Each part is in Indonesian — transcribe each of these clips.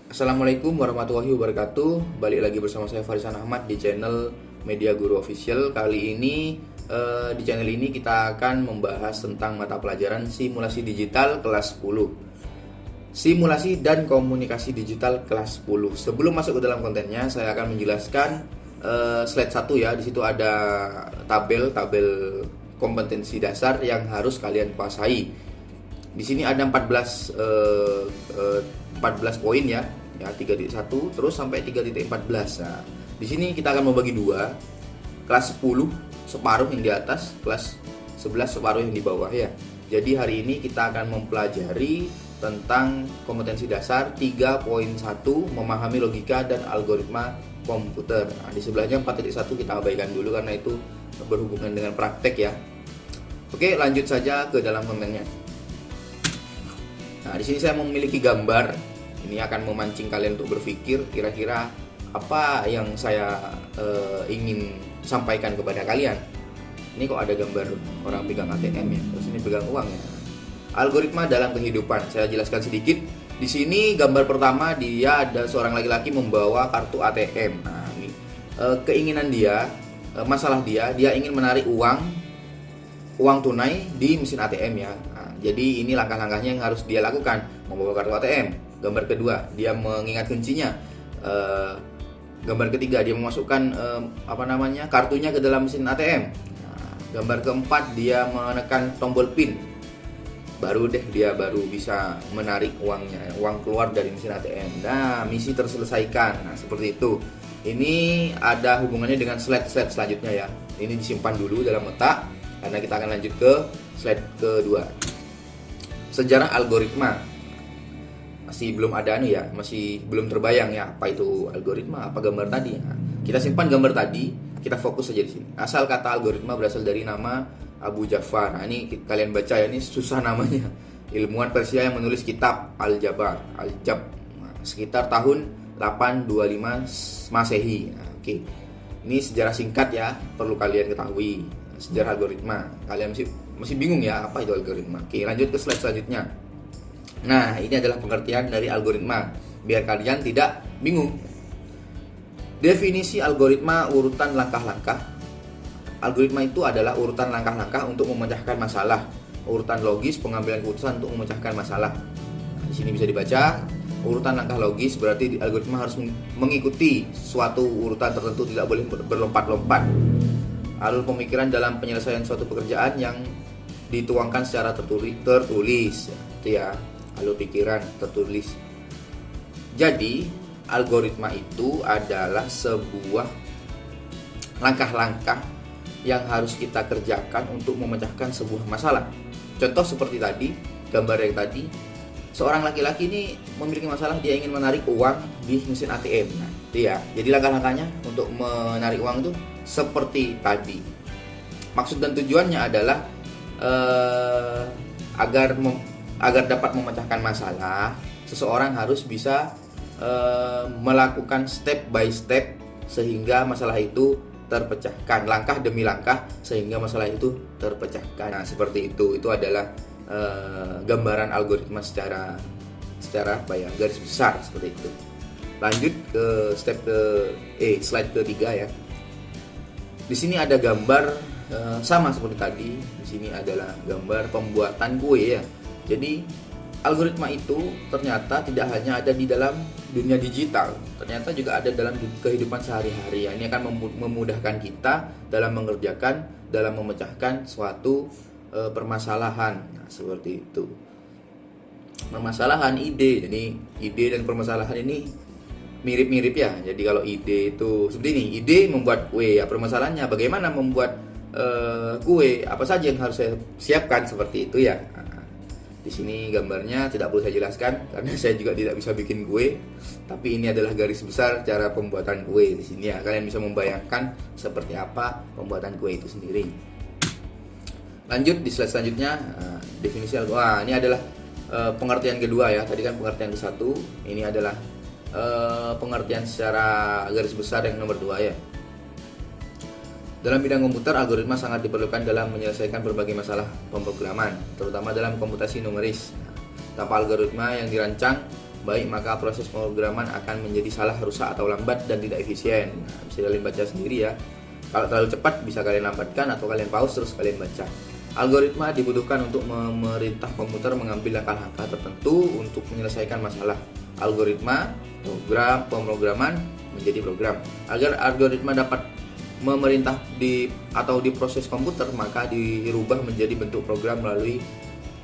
Assalamualaikum warahmatullahi wabarakatuh. Balik lagi bersama saya Farisan Ahmad di channel Media Guru Official. Kali ini di channel ini kita akan membahas tentang mata pelajaran simulasi digital kelas 10. Simulasi dan komunikasi digital kelas 10. Sebelum masuk ke dalam kontennya, saya akan menjelaskan slide 1 ya. Di situ ada tabel kompetensi dasar yang harus kalian kuasai. Di sini ada 14 poin ya 3.1 terus sampai 3.14. Nah, di sini kita akan membagi dua. Kelas 10 separuh yang di atas, kelas 11 separuh yang di bawah ya. Jadi hari ini kita akan mempelajari tentang kompetensi dasar 3.1, memahami logika dan algoritma komputer. Nah, di sebelahnya 4.1 kita abaikan dulu karena itu berhubungan dengan praktek ya. Oke, lanjut saja ke dalam kontennya. Nah, di sini saya memiliki gambar. Ini akan memancing kalian untuk berpikir kira-kira apa yang saya ingin sampaikan kepada kalian. Ini kok ada gambar orang pegang ATM ya, terus ini pegang uang ya. Algoritma dalam kehidupan, saya jelaskan sedikit. Di sini gambar pertama dia ada seorang laki-laki membawa kartu ATM. Nah, ini keinginan dia, masalah dia ingin menarik uang tunai di mesin ATM ya. Nah, jadi ini langkah-langkahnya yang harus dia lakukan, membawa kartu ATM. Gambar kedua, dia mengingat kuncinya. Gambar ketiga, dia memasukkan kartunya ke dalam mesin ATM. Nah, gambar keempat, dia menekan tombol PIN. Dia baru bisa menarik uang keluar dari mesin ATM. Nah, misi terselesaikan. Nah, seperti itu. Ini ada hubungannya dengan slide selanjutnya ya. Ini disimpan dulu dalam otak karena kita akan lanjut ke slide kedua. Sejarah algoritma. Masih belum ada masih belum terbayang ya apa itu algoritma, apa gambar tadi. Nah, kita simpan gambar tadi, kita fokus saja di sini. Asal kata algoritma berasal dari nama Abu Ja'far. Nah, ini kalian baca ya, ini susah namanya. Ilmuwan Persia yang menulis kitab Al-Jab sekitar tahun 825 Masehi. Nah, oke. Ini sejarah singkat ya, perlu kalian ketahui. Sejarah algoritma. Kalian masih bingung ya apa itu algoritma. Oke, lanjut ke slide selanjutnya. Nah, ini adalah pengertian dari algoritma biar kalian tidak bingung. Definisi algoritma urutan langkah-langkah. Algoritma itu adalah urutan langkah-langkah untuk memecahkan masalah, urutan logis pengambilan keputusan untuk memecahkan masalah. Nah, di sini bisa dibaca urutan langkah logis, berarti algoritma harus mengikuti suatu urutan tertentu, tidak boleh berlompat-lompat. Alur pemikiran dalam penyelesaian suatu pekerjaan yang dituangkan secara tertulis itu ya. Alur pikiran tertulis. Jadi, algoritma itu adalah sebuah langkah-langkah yang harus kita kerjakan untuk memecahkan sebuah masalah. Contoh seperti tadi, gambar yang tadi, seorang laki-laki ini memiliki masalah, dia ingin menarik uang di mesin ATM. Nah, itu ya. Jadi langkah-langkahnya untuk menarik uang itu seperti tadi. Maksud dan tujuannya adalah agar dapat memecahkan masalah, seseorang harus bisa melakukan step by step sehingga masalah itu terpecahkan, langkah demi langkah sehingga masalah itu terpecahkan. Nah, seperti itu. Itu adalah gambaran algoritma secara garis besar seperti itu. Lanjut ke slide ketiga ya. Di sini ada gambar sama seperti tadi. Di sini adalah gambar pembuatan kue ya. Jadi algoritma itu ternyata tidak hanya ada di dalam dunia digital, ternyata juga ada dalam kehidupan sehari-hari. Ini akan memudahkan kita dalam memecahkan suatu permasalahan. Nah, seperti itu. Permasalahan ide. Jadi ide dan permasalahan ini mirip-mirip ya. Jadi kalau ide itu seperti ini, ide membuat kue ya. Permasalahannya bagaimana membuat kue, apa saja yang harus saya siapkan, seperti itu ya. Di sini gambarnya tidak perlu saya jelaskan karena saya juga tidak bisa bikin kue, tapi ini adalah garis besar cara pembuatan kue di sini ya. Kalian bisa membayangkan seperti apa pembuatan kue itu sendiri. Lanjut di slide selanjutnya, definisi algoritma. Ini adalah pengertian kedua ya. Tadi kan pengertian ke-1, ini adalah pengertian secara garis besar yang nomor 2 ya. Dalam bidang komputer, algoritma sangat diperlukan dalam menyelesaikan berbagai masalah pemrograman, terutama dalam komputasi numeris. Tanpa algoritma yang dirancang, baik maka proses pemrograman akan menjadi salah, rusak atau lambat dan tidak efisien. Nah, bisa kalian baca sendiri ya. Kalau terlalu cepat bisa kalian lambatkan atau kalian pause terus kalian baca. Algoritma dibutuhkan untuk memerintah komputer mengambil langkah-langkah tertentu untuk menyelesaikan masalah. Algoritma, pemrograman menjadi program. Agar algoritma dapat memerintah di proses komputer, maka dirubah menjadi bentuk program melalui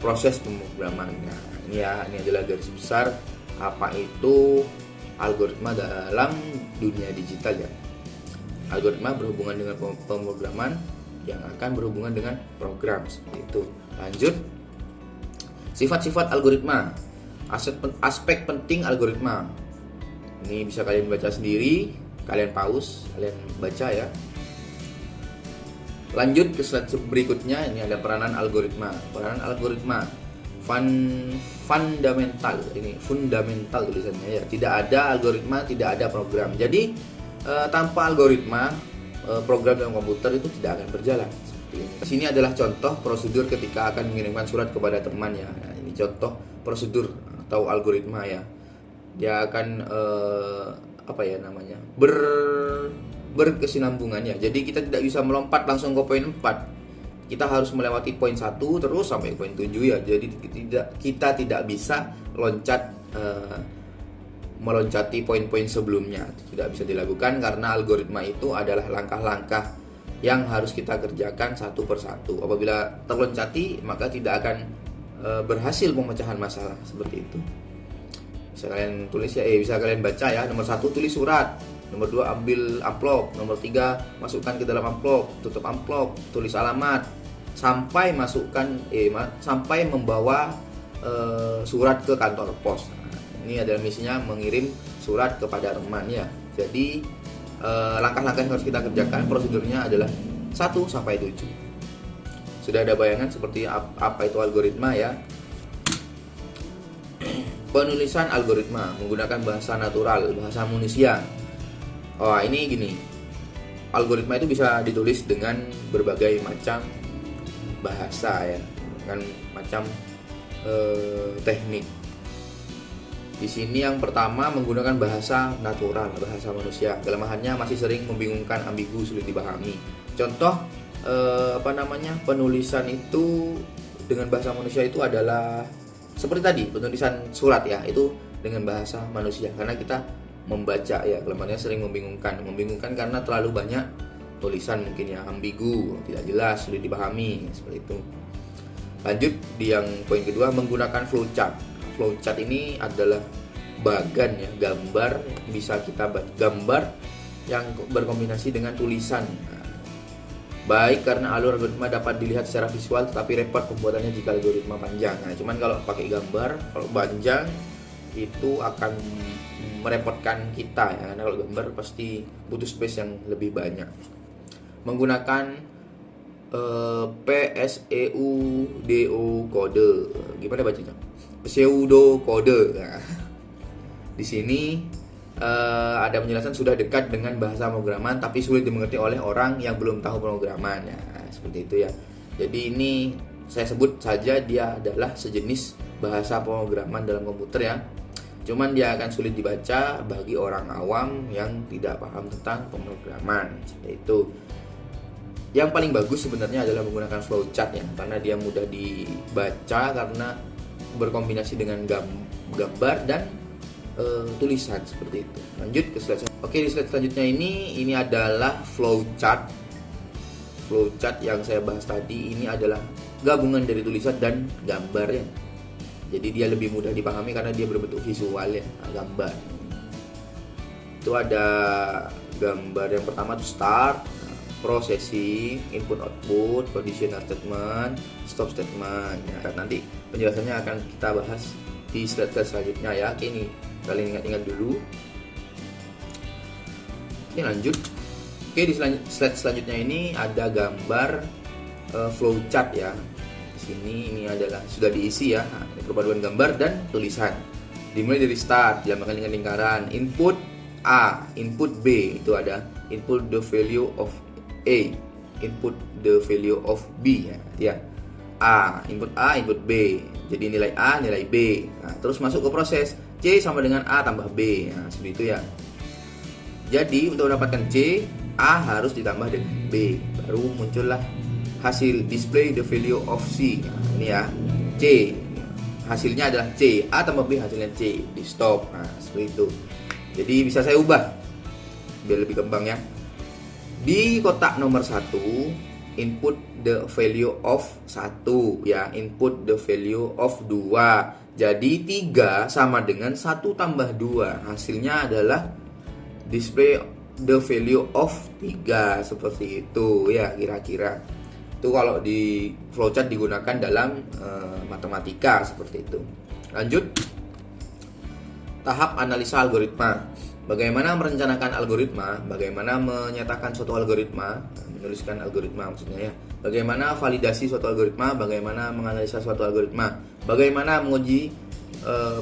proses pemrograman. Nah, ini adalah garis besar apa itu algoritma dalam dunia digital ya. Algoritma berhubungan dengan pemrograman yang akan berhubungan dengan program, seperti itu. Lanjut, sifat-sifat algoritma, aspek penting algoritma. Ini bisa kalian baca sendiri, kalian pause, kalian baca ya. Lanjut ke slide berikutnya, ini ada peranan algoritma. Peranan algoritma fundamental, ini fundamental tulisannya ya. Tidak ada algoritma, tidak ada program. Jadi tanpa algoritma, program dalam komputer itu tidak akan berjalan. Seperti ini. Di sini adalah contoh prosedur ketika akan mengirimkan surat kepada teman ya. Nah, ini contoh prosedur atau algoritma ya. Dia akan berkesinambungan ya. Jadi kita tidak bisa melompat langsung ke poin 4. Kita harus melewati poin 1 terus sampai poin 7 ya. Jadi kita tidak bisa meloncati poin-poin sebelumnya. Tidak bisa dilakukan karena algoritma itu adalah langkah-langkah yang harus kita kerjakan satu persatu. Apabila terloncati maka tidak akan berhasil pemecahan masalah, seperti itu. Bisa kalian tulis ya, bisa kalian baca ya. Nomor 1 tulis surat, nomor 2 ambil amplop, nomor 3 masukkan ke dalam amplop, tutup amplop, tulis alamat, sampai sampai membawa surat ke kantor pos. Nah, ini adalah misinya, mengirim surat kepada teman ya. Jadi langkah-langkah yang harus kita kerjakan, prosedurnya adalah 1 sampai 7. Sudah ada bayangan seperti apa itu algoritma ya. Penulisan algoritma menggunakan bahasa natural, bahasa manusia. Ini gini. Algoritma itu bisa ditulis dengan berbagai macam bahasa ya, dengan macam teknik. Di sini yang pertama menggunakan bahasa natural, bahasa manusia. Kelemahannya masih sering membingungkan, ambigu, sulit dipahami. Contoh penulisan itu dengan bahasa manusia itu adalah seperti tadi, penulisan surat ya, itu dengan bahasa manusia karena kita membaca ya. Kelemahannya sering membingungkan karena terlalu banyak tulisan, mungkin ya, ambigu, tidak jelas, sulit dipahami, seperti itu. Lanjut di yang poin kedua, menggunakan flowchart. Flowchart ini adalah bagan ya, gambar, bisa kita gambar yang berkombinasi dengan tulisan. Baik karena alur algoritma dapat dilihat secara visual, tetapi repot pembuatannya jika algoritma panjang. Nah, cuman kalau pakai gambar, kalau panjang itu akan merepotkan kita ya, karena kalau gambar pasti butuh space yang lebih banyak. Menggunakan pseudo kode, gimana bacanya? Pseudo kode. Nah, di sini ada penjelasan sudah dekat dengan bahasa pemrograman tapi sulit dimengerti oleh orang yang belum tahu pemrograman ya, seperti itu ya. Jadi ini saya sebut saja dia adalah sejenis bahasa pemrograman dalam komputer ya. Cuman dia akan sulit dibaca bagi orang awam yang tidak paham tentang pemrograman, seperti itu. Yang paling bagus sebenarnya adalah menggunakan flowchart ya, karena dia mudah dibaca karena berkombinasi dengan gambar dan tulisan, seperti itu. Lanjut ke slide. Oke, di slide selanjutnya ini adalah flowchart. Flowchart yang saya bahas tadi ini adalah gabungan dari tulisan dan gambar ya. Jadi dia lebih mudah dipahami karena dia berbentuk visual ya, gambar. Itu ada gambar yang pertama itu start, processing, input output, conditional statement, stop statement ya. Nanti penjelasannya akan kita bahas di slide selanjutnya ya. Oke, ini kalian ingat-ingat dulu. Oke, lanjut. Oke, di slide selanjutnya ini ada gambar flowchart ya. Di sini ini adalah sudah diisi ya. Nah, ini perpaduan gambar dan tulisan. Dimulai dari start, diamalkan dengan lingkaran. Input A, input B, itu ada input the value of A, input the value of B ya. A, input B. Jadi nilai A, nilai B. Nah, terus masuk ke proses C sama dengan A tambah B. Nah, seperti itu ya. Jadi untuk mendapatkan C, A harus ditambah dengan B, baru muncullah hasil display the value of C. Nah, ini ya, C hasilnya adalah C, A tambah B hasilnya C, di stop. Nah, seperti itu. Jadi bisa saya ubah biar lebih gampang ya. Di kotak nomor 1, input the value of 1 ya, input the value of 2. Jadi 3 sama dengan 1 tambah 2. Hasilnya adalah display the value of 3, seperti itu ya kira-kira. Itu kalau di flowchart digunakan dalam matematika seperti itu. Lanjut, tahap analisa algoritma. Bagaimana merencanakan algoritma, bagaimana menyatakan suatu algoritma, menuliskan algoritma maksudnya ya. Bagaimana validasi suatu algoritma, bagaimana menganalisa suatu algoritma, bagaimana menguji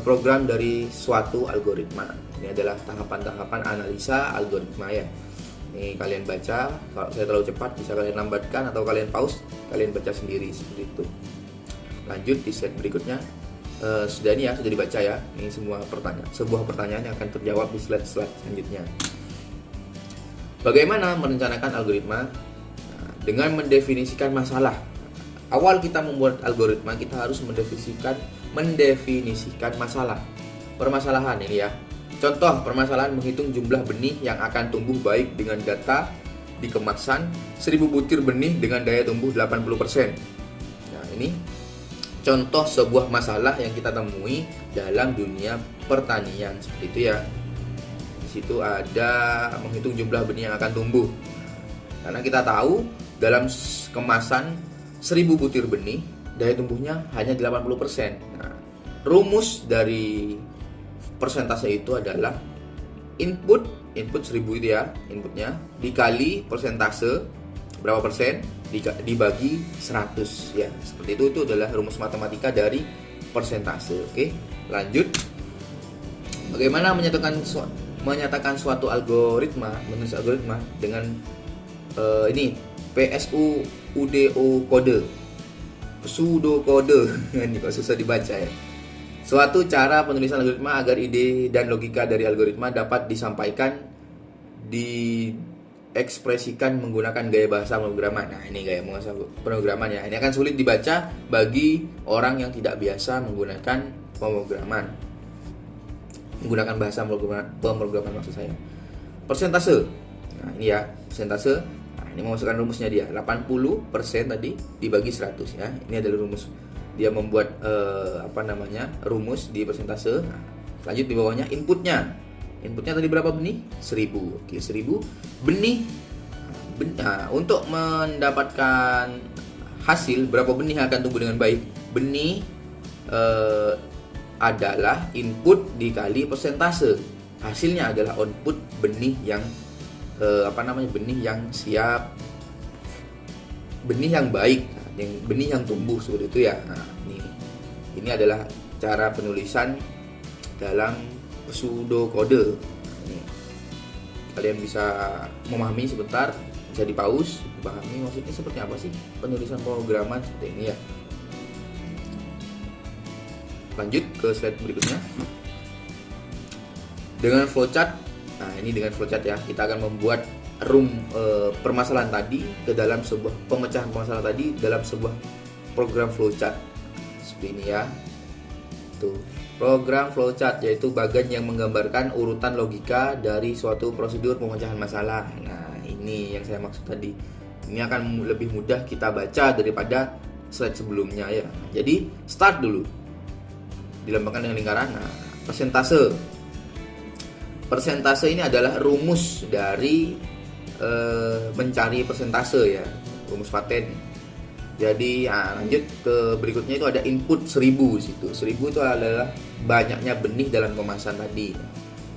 program dari suatu algoritma. Ini adalah tahapan-tahapan analisa algoritma ya. Ini kalian baca, kalau saya terlalu cepat bisa kalian lambatkan atau kalian pause, kalian baca sendiri seperti itu. Lanjut di slide berikutnya. Sudah dibaca ya. Ini sebuah pertanyaan yang akan terjawab di slide selanjutnya. Bagaimana merencanakan algoritma? Dengan mendefinisikan masalah. Awal kita membuat algoritma, kita harus mendefinisikan masalah. Permasalahan ini ya. Contoh permasalahan menghitung jumlah benih yang akan tumbuh baik dengan data di kemasan 1000 butir benih dengan daya tumbuh 80%. Nah, ini contoh sebuah masalah yang kita temui dalam dunia pertanian seperti itu ya. Di situ ada menghitung jumlah benih yang akan tumbuh. Karena kita tahu dalam kemasan 1000 butir benih daya tumbuhnya hanya 80%. Nah, rumus dari persentase itu adalah input 1000 itu ya, inputnya dikali persentase berapa persen dibagi 100 ya. Seperti itu adalah rumus matematika dari persentase. Oke, lanjut. Bagaimana menyatakan suatu algoritma, menulis algoritma dengan ini pseudo kode. Ini kok susah dibaca ya. Suatu cara penulisan algoritma agar ide dan logika dari algoritma dapat diekspresikan menggunakan gaya bahasa pemrograman. Nah, ini gaya bahasa pemrograman ya. Ini akan sulit dibaca bagi orang yang tidak biasa menggunakan pemrograman. Menggunakan bahasa pemrograman maksud saya. Persentase. Nah, ini ya, persentase. Nah, ini memasukkan rumusnya dia. 80% tadi dibagi 100 ya. Ini adalah rumus. Dia membuat rumus di persentase. Nah, lanjut di bawahnya inputnya tadi berapa benih? 1000. Oke, 1000 benih. Nah, untuk mendapatkan hasil berapa benih yang akan tumbuh dengan baik, benih adalah input dikali persentase. Hasilnya adalah output benih yang benih yang siap, benih yang baik, benih yang tumbuh seperti itu ya. Nah, ini adalah cara penulisan dalam pseudokode. Ini kalian bisa memahami sebentar, bisa di pause, pahami maksudnya seperti apa sih penulisan pemrograman seperti ini ya. Lanjut ke slide berikutnya. Dengan flowchart. Nah, ini dengan flowchart ya, kita akan membuat permasalahan tadi ke dalam sebuah pemecahan permasalahan tadi dalam sebuah program flowchart seperti ini ya. Tuh, program flowchart yaitu bagian yang menggambarkan urutan logika dari suatu prosedur pemecahan masalah. Nah, ini yang saya maksud tadi. Ini akan lebih mudah kita baca daripada slide sebelumnya ya. Jadi start dulu, dilambangkan dengan lingkaran. Nah, persentase ini adalah rumus dari mencari persentase ya, rumus paten. Jadi lanjut ke berikutnya itu ada input 1000 situ. 1000 itu adalah banyaknya benih dalam kemasan tadi.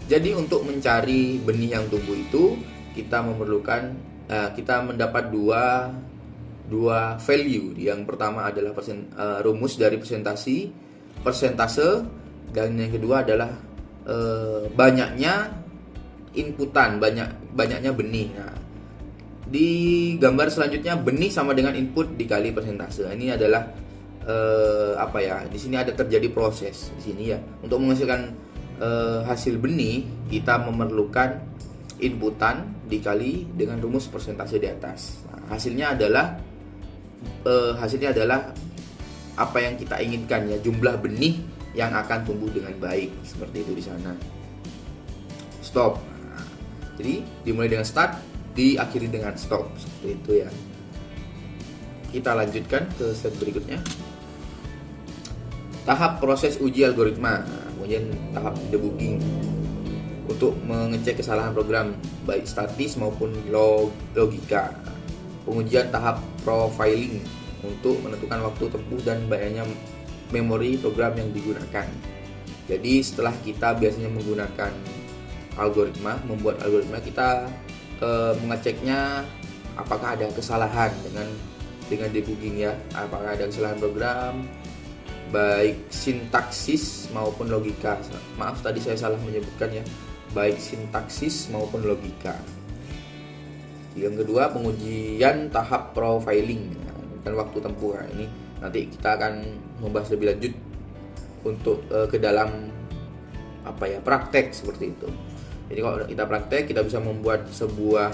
Jadi untuk mencari benih yang tumbuh itu kita memerlukan kita mendapat dua value. Yang pertama adalah rumus dari persentase, dan yang kedua adalah banyaknya inputan, banyaknya benih. Nah, di gambar selanjutnya benih sama dengan input dikali persentase. Ini adalah Di sini ada terjadi proses di sini ya. Untuk menghasilkan hasil benih, kita memerlukan inputan dikali dengan rumus persentase di atas. Nah, hasilnya adalah apa yang kita inginkan ya, jumlah benih yang akan tumbuh dengan baik, seperti itu di sana. Stop. Nah, jadi dimulai dengan start, diakhiri dengan stop, seperti itu ya. Kita lanjutkan ke slide berikutnya. Tahap proses uji algoritma, kemudian tahap debugging untuk mengecek kesalahan program baik statis maupun logika. Pengujian tahap profiling untuk menentukan waktu tempuh dan banyaknya memori program yang digunakan. Jadi setelah kita biasanya menggunakan membuat algoritma, kita mengeceknya apakah ada kesalahan dengan debugging ya, apakah ada kesalahan program baik sintaksis maupun logika. Maaf tadi saya salah menyebutkan ya, baik sintaksis maupun logika. Yang kedua, pengujian tahap profiling dan waktu tempuh. Nah, ini nanti kita akan membahas lebih lanjut untuk ke dalam praktek seperti itu. Jadi kalau kita praktek, kita bisa membuat sebuah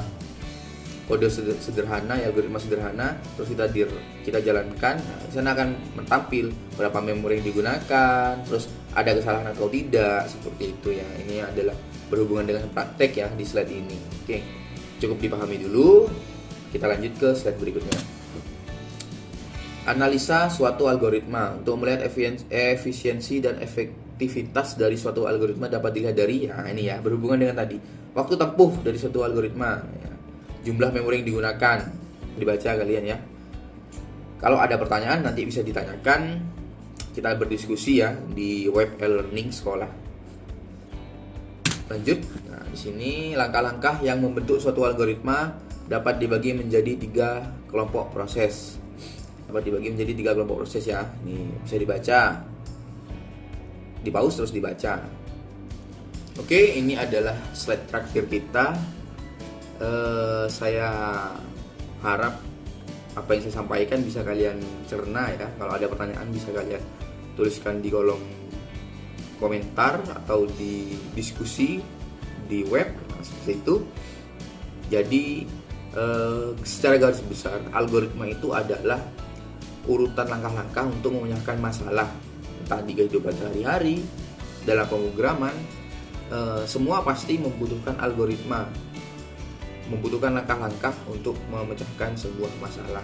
kode sederhana ya, algoritma sederhana, terus kita jalankan. Nah, di sana akan tampil berapa memori yang digunakan, terus ada kesalahan atau tidak, seperti itu ya. Ini adalah berhubungan dengan praktek ya di slide ini. Oke, cukup dipahami dulu. Kita lanjut ke slide berikutnya. Analisa suatu algoritma. Untuk melihat efisiensi dan efektivitas dari suatu algoritma dapat dilihat dari ini ya, berhubungan dengan tadi, waktu tempuh dari suatu algoritma ya. Jumlah memori yang digunakan, dibaca kalian ya. Kalau ada pertanyaan nanti bisa ditanyakan, kita berdiskusi ya di web e-learning sekolah. Lanjut. Nah, di sini langkah-langkah yang membentuk suatu algoritma dapat dibagi menjadi 3 kelompok proses. Dapat dibagi menjadi 3 kelompok proses ya. Ini bisa dibaca. Di pause terus dibaca. Oke, ini adalah slide terakhir kita. Saya harap apa yang saya sampaikan bisa kalian cerna ya. Kalau ada pertanyaan bisa kalian tuliskan di kolom komentar atau di diskusi di web, seperti itu. Jadi secara garis besar, algoritma itu adalah urutan langkah-langkah untuk memecahkan masalah, entah di kehidupan sehari-hari, dalam pemrograman. Semua pasti membutuhkan algoritma, membutuhkan langkah-langkah untuk memecahkan sebuah masalah.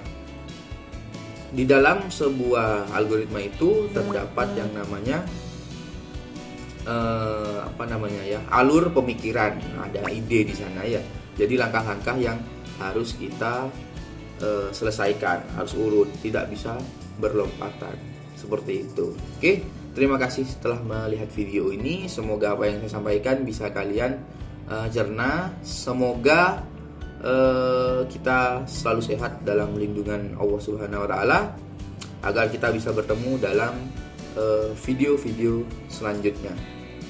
Di dalam sebuah algoritma itu terdapat yang namanya alur pemikiran. Ada ide di sana ya. Jadi langkah-langkah yang harus kita selesaikan, harus urut, tidak bisa berlompatan, seperti itu. Oke, terima kasih telah melihat video ini. Semoga apa yang saya sampaikan bisa kalian cerna. Semoga kita selalu sehat dalam lindungan Allah Subhanahu wa taala, agar kita bisa bertemu dalam video-video selanjutnya.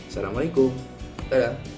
Assalamualaikum. Dadah.